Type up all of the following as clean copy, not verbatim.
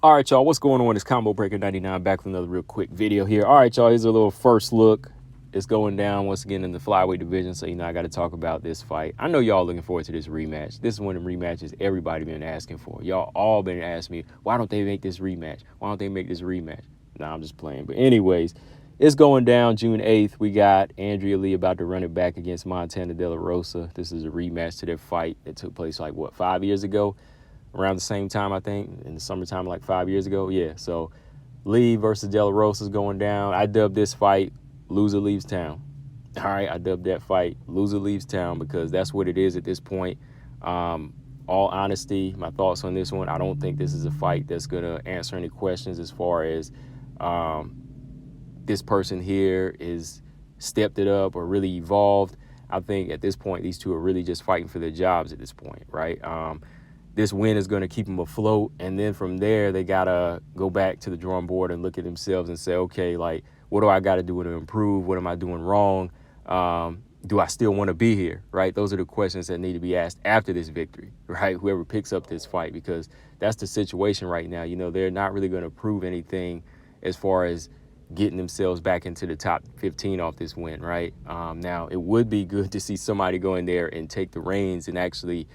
All right, y'all, what's going on? It's Combo Breaker 99 back with another real quick video here. All right, y'all, here's a little first look. It's going down once again in the flyweight division, so I got to talk about this fight. I know y'all looking forward to this rematch. This is one of the rematches everybody been asking for. Y'all all been asking me, why don't they make this rematch? Why don't they make this rematch? Nah, I'm just playing. But anyways, it's going down June 8th. We got Andrea Lee about to run it back against Montana De La Rosa. This is a rematch to their fight that took place 5 years ago? Around the same time, I think, in the summertime, 5 years ago. Yeah, so Lee versus De La Rosa is going down. I dubbed this fight Loser Leaves Town. All right, I dubbed that fight Loser Leaves Town because that's what it is at this point. All honesty, my thoughts on this one, I don't think this is a fight that's going to answer any questions as far as this person here is stepped it up or really evolved. I think at this point, these two are really just fighting for their jobs at this point, right? This win is going to keep them afloat. And then from there, they got to go back to the drawing board and look at themselves and say, okay, what do I got to do to improve? What am I doing wrong? Do I still want to be here, right? Those are the questions that need to be asked after this victory, right? Whoever picks up this fight, because that's the situation right now. They're not really going to prove anything as far as getting themselves back into the top 15 off this win, right? Now, it would be good to see somebody go in there and take the reins and actually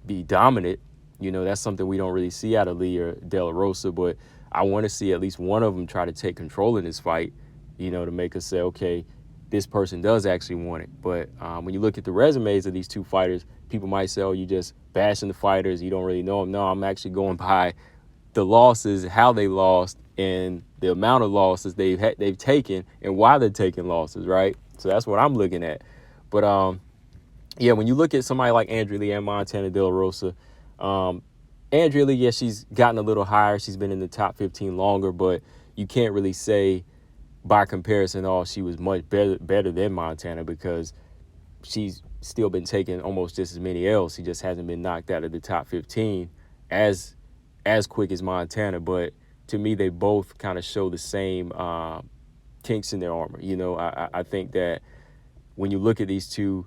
be dominant. That's something we don't really see out of Lee or De La Rosa, but I want to see at least one of them try to take control in this fight, to make us say, okay, this person does actually want it. But when you look at the resumes of these two fighters, people might say, oh, you just bashing the fighters, you don't really know them. No, I'm actually going by the losses, how they lost, and the amount of losses they've taken and why they're taking losses, right? So that's what I'm looking at. But yeah, when you look at somebody like Andrea Lee and Montana De La Rosa, Andrea Lee, yeah, she's gotten a little higher. She's been in the top 15 longer, but you can't really say by comparison, she was much better than Montana because she's still been taking almost just as many L's. She just hasn't been knocked out of the top 15 as quick as Montana. But to me, they both kind of show the same kinks in their armor. I think that when you look at these two,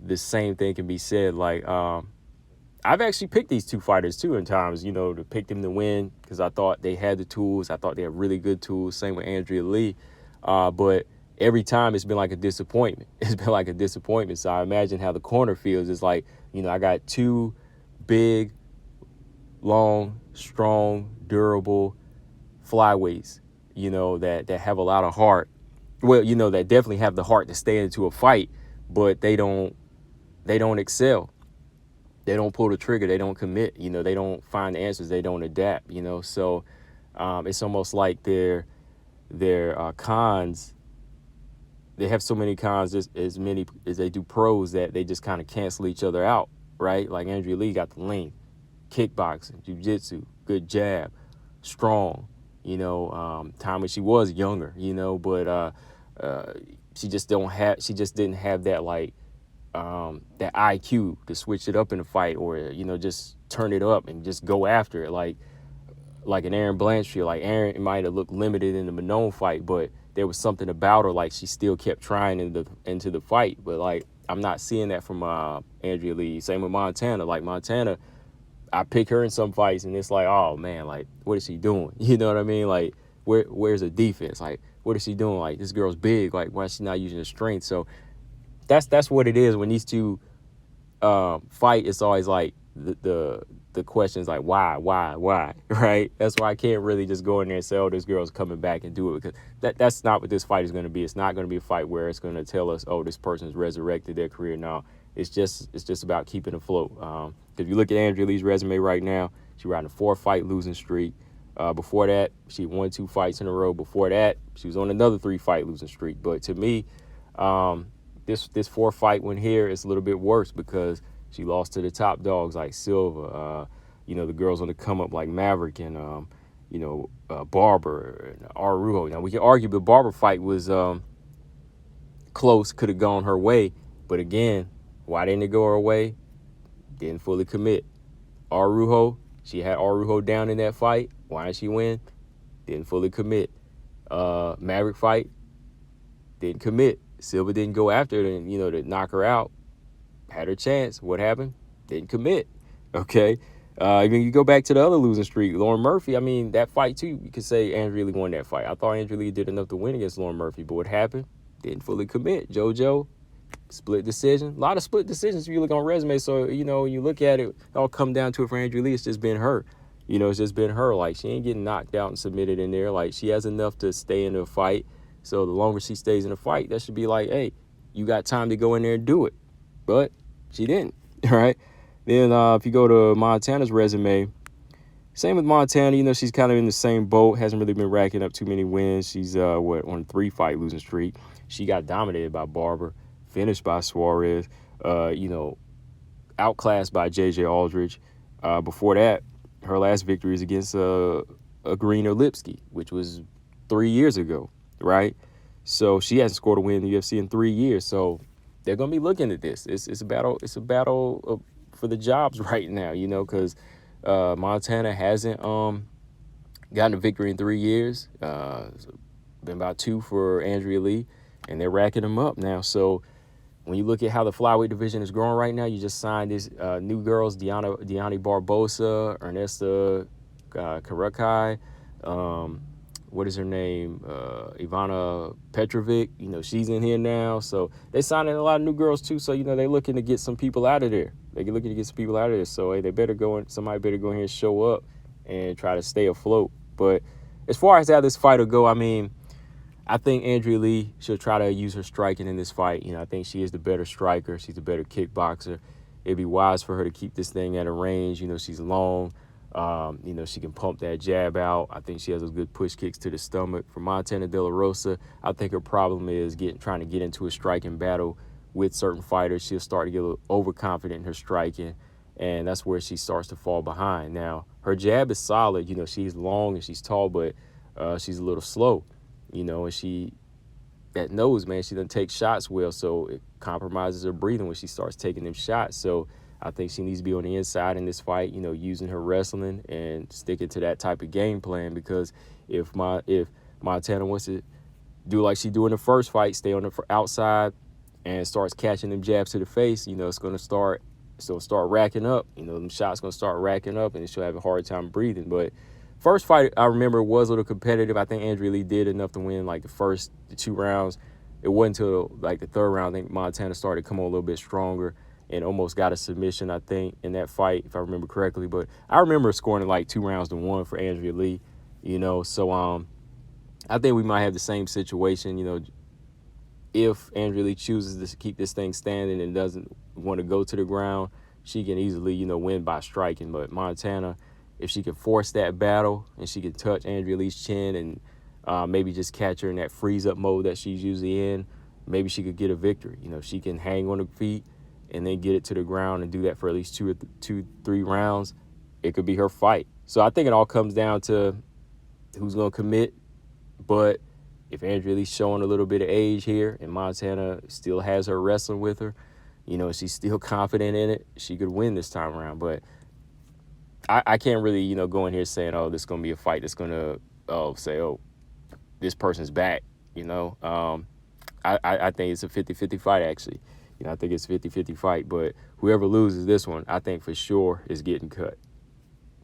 the same thing can be said. I've actually picked these two fighters too in times, to pick them to win because I thought they had the tools. I thought they had really good tools. Same with Andrea Lee. But every time it's been like a disappointment. It's been like a disappointment. So I imagine how the corner feels. It's like, I got two big, long, strong, durable flyweights, that have a lot of heart. Well, that definitely have the heart to stay into a fight, but they don't excel. They don't pull the trigger. They don't commit. They don't find the answers. They don't adapt. So it's almost like their cons. They have so many cons, as many as they do pros, that they just kind of cancel each other out, right? Like Andrea Lee got the length, kickboxing, jiu-jitsu, good jab, strong. Time when she was younger. But she just didn't have that that IQ to switch it up in a fight, or just turn it up and just go after it like an Aaron Blanchfield. Like Aaron might have looked limited in the Manone fight, but there was something about her, she still kept trying into the fight. But I'm not seeing that from Andrea Lee. Same with Montana. Montana, I pick her in some fights and it's like, oh man, what is she doing? You know what I mean? Where's the defense? What is she doing? This girl's big. Why is she not using her strength? So that's what it is when these two fight. It's always the questions why, right? That's why I can't really just go in there and say, oh, this girl's coming back and do it, because that's not what this fight is going to be. It's not going to be a fight where it's going to tell us, oh, this person's resurrected their career. No, it's just about keeping afloat. If you look at Andrea Lee's resume right now, she's riding a 4-fight losing streak. Before that, she won 2 fights in a row. Before that, she was on another 3-fight losing streak. But to me, this 4-fight win here is a little bit worse because she lost to the top dogs like Silva, the girls on the come up like Maverick and, Barber and Arujo. Now, we can argue the Barber fight was close, could have gone her way. But again, why didn't it go her way? Didn't fully commit. Arujo, she had Arujo down in that fight. Why didn't she win? Didn't fully commit. Maverick fight, didn't commit. Silva didn't go after her and, to knock her out. Had her chance. What happened? Didn't commit. Okay. Even you go back to the other losing streak, Lauren Murphy. I mean, that fight too. You could say Andrea Lee won that fight. I thought Andrea Lee did enough to win against Lauren Murphy, but what happened? Didn't fully commit. JoJo, split decision. A lot of split decisions if you look on resume. So when you look at it, it all come down to it for Andrea Lee. It's just been her. It's just been her. Like, she ain't getting knocked out and submitted in there. Like, she has enough to stay in the fight. So the longer she stays in the fight, that should be like, hey, you got time to go in there and do it. But she didn't. All right. Then if you go to Montana's resume, same with Montana. She's kind of in the same boat. Hasn't really been racking up too many wins. She's on a 3-fight losing streak. She got dominated by Barber, finished by Suarez, outclassed by J.J. Aldridge. Before that, her last victory is against Green Lipsky, which was 3 years ago, right? So she hasn't scored a win in the UFC in 3 years. So they're gonna be looking at this. It's a battle. It's a battle for the jobs right now, because Montana hasn't gotten a victory in 3 years. It's been about 2 for Andrea Lee, and they're racking them up now. So when you look at how the flyweight division is growing right now, you just signed these new girls, Deani Barbosa, Ernesta Karakai, what is her name? Ivana Petrovic. She's in here now. So they signing a lot of new girls too. So, they're looking to get some people out of there. They're looking to get some people out of there. So, hey, somebody better go in here and show up and try to stay afloat. But as far as how this fight will go, I mean, I think Andrea Lee should try to use her striking in this fight. I think she is the better striker. She's a better kickboxer. It'd be wise for her to keep this thing at a range. She's long. She can pump that jab out. I think she has those good push kicks to the stomach. For Montana De La Rosa, I think her problem is trying to get into a striking battle with certain fighters. She'll start to get a little overconfident in her striking, and that's where she starts to fall behind. Now, her jab is solid. She's long and she's tall, but she's a little slow. And she, that nose, man, she doesn't take shots well, so it compromises her breathing when she starts taking them shots. So I think she needs to be on the inside in this fight, using her wrestling and sticking to that type of game plan, because if Montana wants to do like she do in the first fight, stay on the outside and starts catching them jabs to the face, it's going to start racking up. Them shots going to start racking up, and she'll have a hard time breathing. But first fight, I remember, was a little competitive. I think Andrea Lee did enough to win like the 2 rounds. It wasn't until like the 3rd round, I think Montana started to come on a little bit stronger and almost got a submission, I think, in that fight, if I remember correctly. But I remember scoring like 2 rounds to 1 for Andrea Lee, So I think we might have the same situation, if Andrea Lee chooses to keep this thing standing and doesn't want to go to the ground, she can easily, win by striking. But Montana, if she can force that battle and she can touch Andrea Lee's chin and maybe just catch her in that freeze-up mode that she's usually in, maybe she could get a victory. She can hang on her feet and then get it to the ground and do that for at least 2-3 rounds. It could be her fight. So I think it all comes down to who's going to commit. But if Andrea Lee's showing a little bit of age here and Montana still has her wrestling with her, she's still confident in it, she could win this time around. But I can't really, go in here saying, oh, this is going to be a fight that's going to say, oh, this person's back, I think it's a 50-50 fight, actually. I think it's a 50-50 fight. But whoever loses this one, I think for sure is getting cut.